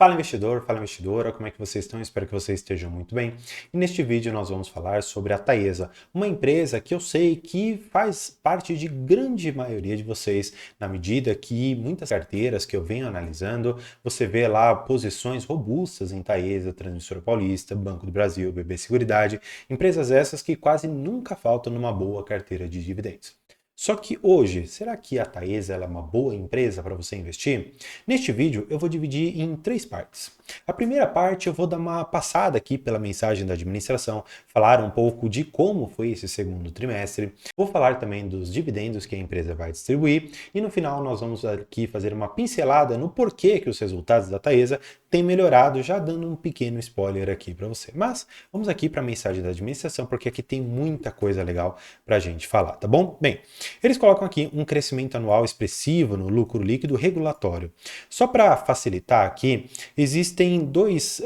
Fala investidor, fala investidora, como é que vocês estão? Espero que vocês estejam muito bem. E neste vídeo nós vamos falar sobre a Taesa, uma empresa que eu sei que faz parte de grande maioria de vocês, na medida que muitas carteiras que eu venho analisando, você vê lá posições robustas em Taesa, Transmissora Paulista, Banco do Brasil, BB Seguridade, empresas essas que quase nunca faltam numa boa carteira de dividendos. Só que hoje, será que a Taesa é uma boa empresa para você investir? Neste vídeo eu vou dividir em três partes. A primeira parte eu vou dar uma passada aqui pela mensagem da administração, falar um pouco de como foi esse segundo trimestre, vou falar também dos dividendos que a empresa vai distribuir e no final nós vamos aqui fazer uma pincelada no porquê que os resultados da Taesa têm melhorado, já dando um pequeno spoiler aqui para você. Mas vamos aqui para a mensagem da administração porque aqui tem muita coisa legal para a gente falar, tá bom? Bem, eles colocam aqui um crescimento anual expressivo no lucro líquido regulatório. Só para facilitar aqui, existem duas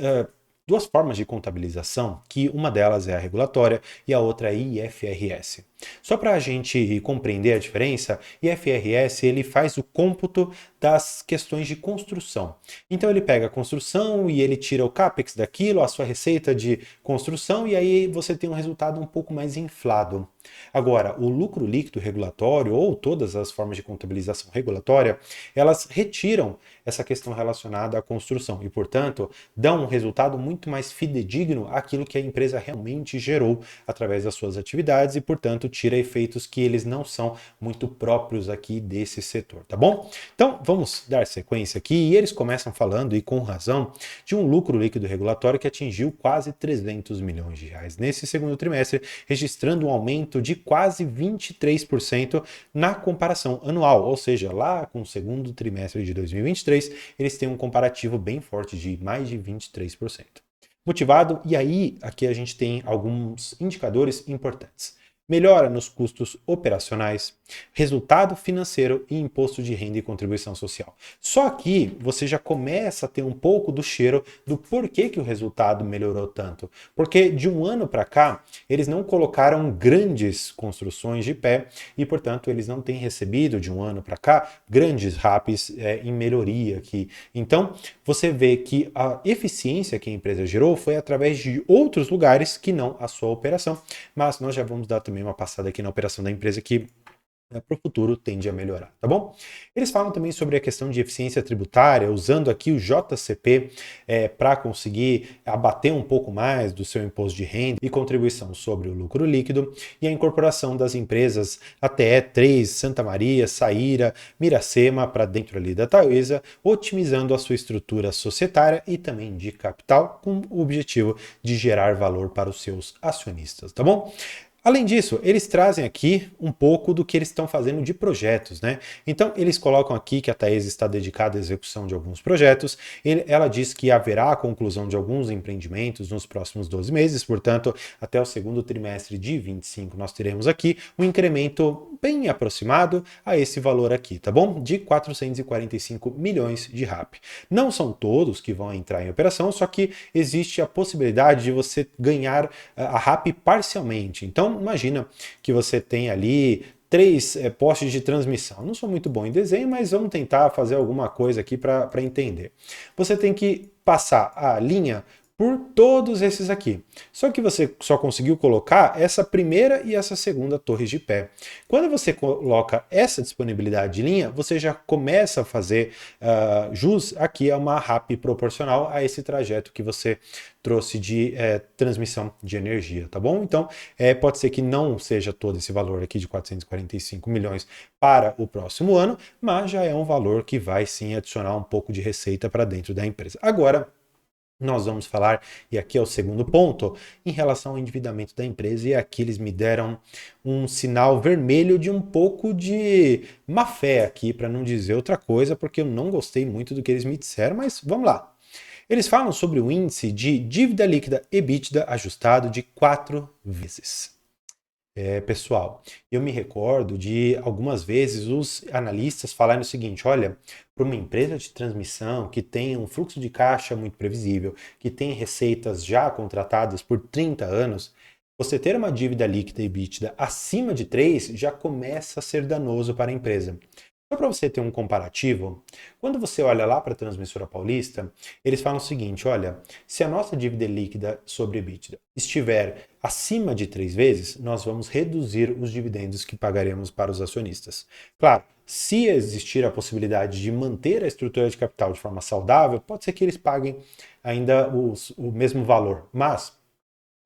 formas de contabilização, que uma delas é a regulatória e a outra é IFRS. Só para a gente compreender a diferença, IFRS ele faz o cômputo das questões de construção. Então ele pega a construção e ele tira o CAPEX daquilo, a sua receita de construção e aí você tem um resultado um pouco mais inflado. Agora, o lucro líquido regulatório ou todas as formas de contabilização regulatória, elas retiram essa questão relacionada à construção e, portanto, dão um resultado muito mais fidedigno àquilo que a empresa realmente gerou através das suas atividades e, portanto, tira efeitos que eles não são muito próprios aqui desse setor, tá bom? Então, vamos dar sequência aqui e eles começam falando, e com razão, de um lucro líquido regulatório que atingiu quase 300 milhões de reais nesse segundo trimestre, registrando um aumento de quase 23% na comparação anual, ou seja, lá com o segundo trimestre de 2023, eles têm um comparativo bem forte de mais de 23%. Motivado, e aí aqui a gente tem alguns indicadores importantes. Melhora nos custos operacionais, resultado financeiro e imposto de renda e contribuição social. Só aqui você já começa a ter um pouco do cheiro do porquê que o resultado melhorou tanto. Porque de um ano para cá, eles não colocaram grandes construções de pé e, portanto, eles não têm recebido de um ano para cá grandes RAPs em melhoria aqui. Então, você vê que a eficiência que a empresa gerou foi através de outros lugares que não a sua operação, mas nós já vamos dar também uma passada aqui na operação da empresa que para o futuro tende a melhorar, tá bom? Eles falam também sobre a questão de eficiência tributária, usando aqui o JCP para conseguir abater um pouco mais do seu imposto de renda e contribuição sobre o lucro líquido e a incorporação das empresas ATE 3, Santa Maria, Saíra, Miracema para dentro ali da Taesa, otimizando a sua estrutura societária e também de capital com o objetivo de gerar valor para os seus acionistas, tá bom? Além disso, eles trazem aqui um pouco do que eles estão fazendo de projetos, né? Então, eles colocam aqui que a Taesa está dedicada à execução de alguns projetos. Ela diz que haverá a conclusão de alguns empreendimentos nos próximos 12 meses, portanto, até o segundo trimestre de 25 nós teremos aqui um incremento bem aproximado a esse valor aqui, tá bom? De 445 milhões de RAP. Não são todos que vão entrar em operação, só que existe a possibilidade de você ganhar a RAP parcialmente. Então, imagina que você tem ali três postes de transmissão. Não sou muito bom em desenho, mas vamos tentar fazer alguma coisa aqui para entender. Você tem que passar a linha por todos esses aqui. Só que você só conseguiu colocar essa primeira e essa segunda torres de pé. Quando você coloca essa disponibilidade de linha, você já começa a fazer jus aqui a uma RAP proporcional a esse trajeto que você trouxe de transmissão de energia, tá bom? Então, pode ser que não seja todo esse valor aqui de 445 milhões para o próximo ano, mas já é um valor que vai sim adicionar um pouco de receita para dentro da empresa. Agora, nós vamos falar, e aqui é o segundo ponto, em relação ao endividamento da empresa, e aqui eles me deram um sinal vermelho de um pouco de má fé aqui, para não dizer outra coisa, porque eu não gostei muito do que eles me disseram, mas vamos lá. Eles falam sobre o índice de dívida líquida EBITDA ajustado de 4 vezes. Pessoal, eu me recordo de algumas vezes os analistas falarem o seguinte: olha, para uma empresa de transmissão que tem um fluxo de caixa muito previsível, que tem receitas já contratadas por 30 anos, você ter uma dívida líquida EBITDA acima de 3 já começa a ser danoso para a empresa. Só para você ter um comparativo, quando você olha lá para a Transmissora Paulista, eles falam o seguinte, olha, se a nossa dívida líquida sobre EBITDA estiver acima de 3 vezes, nós vamos reduzir os dividendos que pagaremos para os acionistas. Claro, se existir a possibilidade de manter a estrutura de capital de forma saudável, pode ser que eles paguem ainda o mesmo valor, mas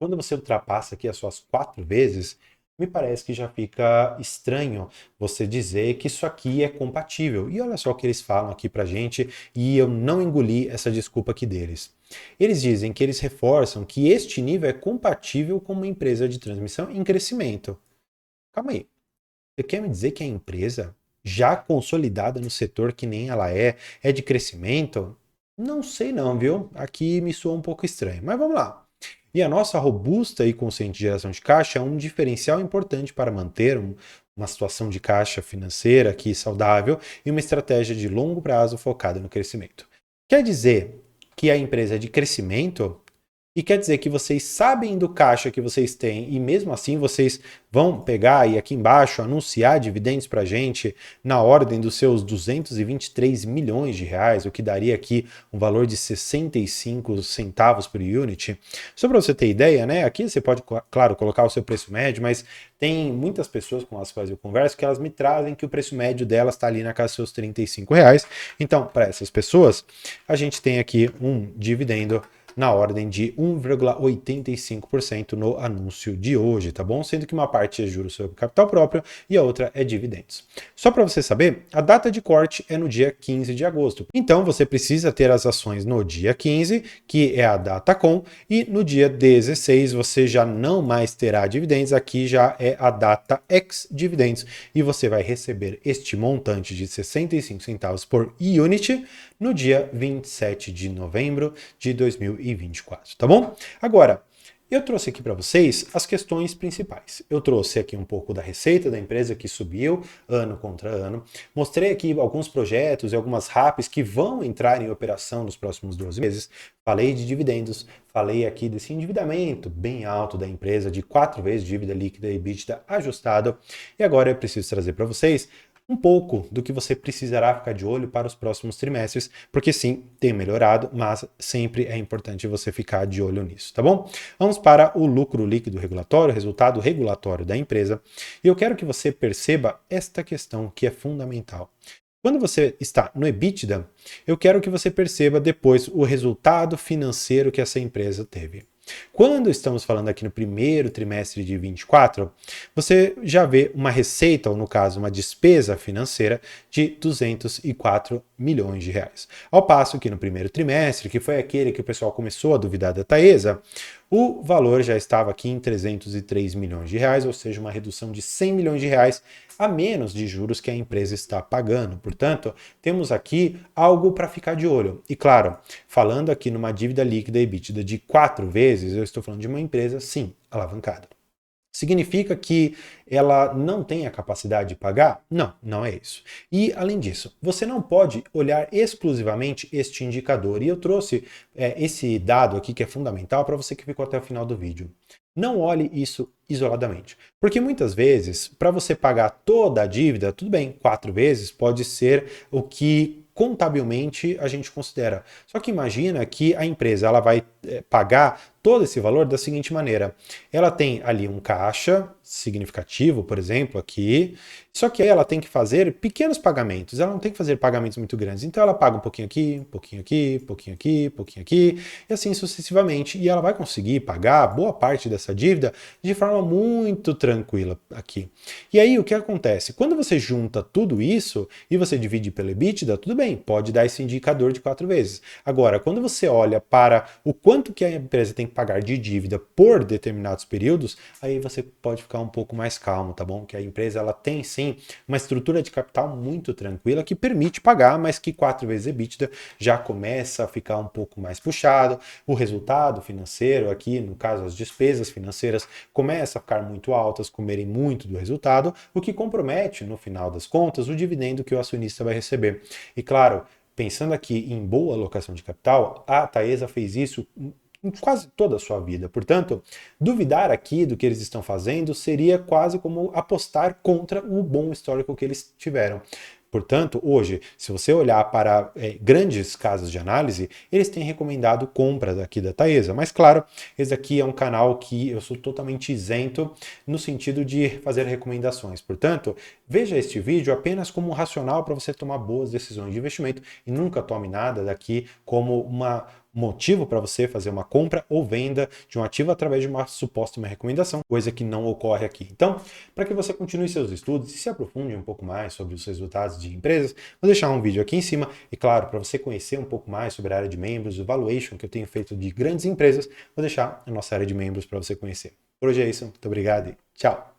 quando você ultrapassa aqui as suas 4 vezes, me parece que já fica estranho você dizer que isso aqui é compatível. E olha só o que eles falam aqui pra gente, e eu não engoli essa desculpa aqui deles. Eles dizem que eles reforçam que este nível é compatível com uma empresa de transmissão em crescimento. Calma aí, você quer me dizer que a empresa, já consolidada no setor que nem ela é de crescimento? Não sei não, viu? Aqui me soa um pouco estranho, mas vamos lá. E a nossa robusta e consciente geração de caixa é um diferencial importante para manter uma situação de caixa financeira aqui saudável e uma estratégia de longo prazo focada no crescimento. Quer dizer que a empresa é de crescimento? E quer dizer que vocês sabem do caixa que vocês têm e mesmo assim vocês vão pegar e aqui embaixo anunciar dividendos para a gente na ordem dos seus 223 milhões de reais, o que daria aqui um valor de 65 centavos por unit. Só para você ter ideia, né? Aqui você pode, claro, colocar o seu preço médio, mas tem muitas pessoas com as quais eu converso que elas me trazem que o preço médio delas está ali na casa dos seus 35 reais. Então, para essas pessoas, a gente tem aqui um dividendo na ordem de 1,85% no anúncio de hoje, tá bom? Sendo que uma parte é juros sobre capital próprio e a outra é dividendos. Só para você saber, a data de corte é no dia 15 de agosto. Então você precisa ter as ações no dia 15, que é a data com, e no dia 16 você já não mais terá dividendos, aqui já é a data ex-dividendos e você vai receber este montante de 65 centavos por unit no dia 27 de novembro de 2024, tá bom? Agora, eu trouxe aqui para vocês as questões principais. Eu trouxe aqui um pouco da receita da empresa que subiu ano contra ano. Mostrei aqui alguns projetos e algumas RAPs que vão entrar em operação nos próximos 12 meses. Falei de dividendos, falei aqui desse endividamento bem alto da empresa, de 4 vezes dívida líquida e EBITDA ajustado. E agora eu preciso trazer para vocês um pouco do que você precisará ficar de olho para os próximos trimestres, porque sim, tem melhorado, mas sempre é importante você ficar de olho nisso, tá bom? Vamos para o lucro líquido regulatório, resultado regulatório da empresa, e eu quero que você perceba esta questão que é fundamental. Quando você está no EBITDA, eu quero que você perceba depois o resultado financeiro que essa empresa teve. Quando estamos falando aqui no primeiro trimestre de 24, você já vê uma receita, ou no caso, uma despesa financeira de 204 milhões de reais. Ao passo que no primeiro trimestre, que foi aquele que o pessoal começou a duvidar da Taesa, o valor já estava aqui em 303 milhões de reais, ou seja, uma redução de 100 milhões de reais a menos de juros que a empresa está pagando. Portanto, temos aqui algo para ficar de olho. E claro, falando aqui numa dívida líquida EBITDA de 4 vezes, eu estou falando de uma empresa, sim, alavancada. Significa que ela não tem a capacidade de pagar? Não, não é isso. E, além disso, você não pode olhar exclusivamente este indicador. E eu trouxe esse dado aqui que é fundamental para você que ficou até o final do vídeo. Não olhe isso isoladamente. Porque muitas vezes, para você pagar toda a dívida, tudo bem, 4 vezes pode ser o que contabilmente a gente considera. Só que imagina que a empresa ela vai pagar todo esse valor da seguinte maneira. Ela tem ali um caixa significativo, por exemplo, aqui, só que aí ela tem que fazer pequenos pagamentos, ela não tem que fazer pagamentos muito grandes. Então ela paga um pouquinho aqui, um pouquinho aqui, um pouquinho aqui, um pouquinho aqui, e assim sucessivamente. E ela vai conseguir pagar boa parte dessa dívida de forma muito tranquila aqui. E aí o que acontece? Quando você junta tudo isso e você divide pelo EBITDA, tudo bem, pode dar esse indicador de 4 vezes. Agora, quando você olha para o quanto que a empresa tem que pagar de dívida por determinados períodos, aí você pode ficar um pouco mais calmo, tá bom? Que a empresa ela tem sim uma estrutura de capital muito tranquila que permite pagar, mas que 4 vezes EBITDA já começa a ficar um pouco mais puxado. O resultado financeiro aqui, no caso as despesas financeiras, começa a ficar muito altas, comerem muito do resultado, o que compromete, no final das contas, o dividendo que o acionista vai receber. E claro, pensando aqui em boa alocação de capital, a Taesa fez isso em quase toda a sua vida. Portanto, duvidar aqui do que eles estão fazendo seria quase como apostar contra o bom histórico que eles tiveram. Portanto, hoje, se você olhar para grandes casas de análise, eles têm recomendado compras aqui da Taesa. Mas claro, esse aqui é um canal que eu sou totalmente isento no sentido de fazer recomendações. Portanto, veja este vídeo apenas como um racional para você tomar boas decisões de investimento e nunca tome nada daqui como uma motivo para você fazer uma compra ou venda de um ativo através de uma suposta uma recomendação, coisa que não ocorre aqui. Então, para que você continue seus estudos e se aprofunde um pouco mais sobre os resultados de empresas, vou deixar um vídeo aqui em cima e, claro, para você conhecer um pouco mais sobre a área de membros, o valuation que eu tenho feito de grandes empresas, vou deixar a nossa área de membros para você conhecer. Por hoje é isso, muito obrigado e tchau!